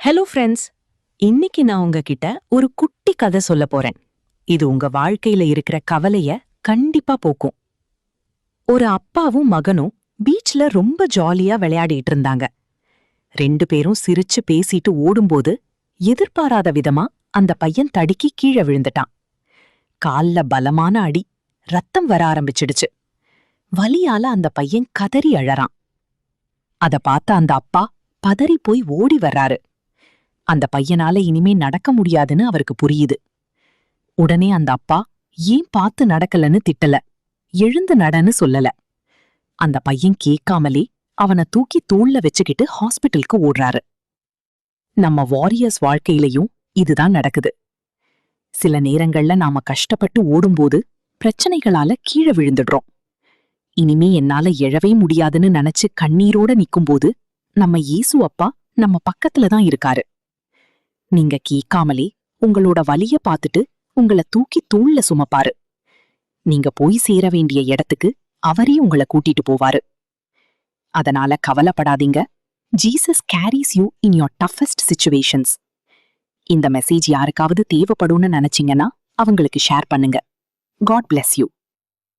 Hello friends, இன்னைக்கு நான் உங்ககிட்ட ஒரு குட்டி கதை சொல்ல போறேன். இது உங்க வாழ்க்கையில இருக்கிற கவலைய கண்டிப்பா போக்கும். ஒரு அப்பாவும் மகனும் பீச்ல ரொம்ப ஜாலியா விளையாடிட்டு இருந்தாங்க. ரெண்டு பேரும் சிரிச்சு பேசிட்டு ஓடும்போது எதிர்பாராத விதமா அந்த பையன் தடுக்கி கீழே விழுந்துட்டான். கால்ல பலமான அடி, ரத்தம் வர ஆரம்பிச்சிடுச்சு. வலியால அந்த பையன் கதறி அழறான். அத பார்த்த அந்த அப்பா பதறி போய் ஓடி வர்றாரு. அந்த பையனால இனிமே நடக்க முடியாதுன்னு அவருக்கு புரியுது. உடனே அந்த அப்பா ஏன் பார்த்து நடக்கலன்னு திட்டல, எழுந்து நடன்னு சொல்லல. அந்த பையன் கேட்காமலே அவனை தூக்கி தோள்ல வச்சுக்கிட்டு ஹாஸ்பிட்டலுக்கு ஓடுறாரு. நம்ம வாரியர்ஸ் வாழ்க்கையிலயும் இதுதான் நடக்குது. சில நேரங்கள்ல நாம கஷ்டப்பட்டு ஓடும்போது பிரச்சனைகளால கீழே விழுந்துடுறோம். இனிமே என்னால எழவே முடியாதுன்னு நினைச்சு கண்ணீரோட நிக்கும்போது நம்ம இயேசு அப்பா நம்ம பக்கத்துல தான் இருக்காரு. நீங்க கேட்காமலே உங்களோட வலிய பார்த்துட்டு உங்கள தூக்கி தோள்ல சுமப்பாரு. நீங்க போய் சேர வேண்டிய இடத்துக்கு அவரே உங்களை கூட்டிட்டு போவாரு. அதனால கவலைப்படாதீங்க. Jesus carries you in your toughest situations. இந்த மெசேஜ் யாருக்காவது தேவைப்படும்னு நினைச்சீங்கன்னா அவங்களுக்கு ஷேர் பண்ணுங்க. God bless you.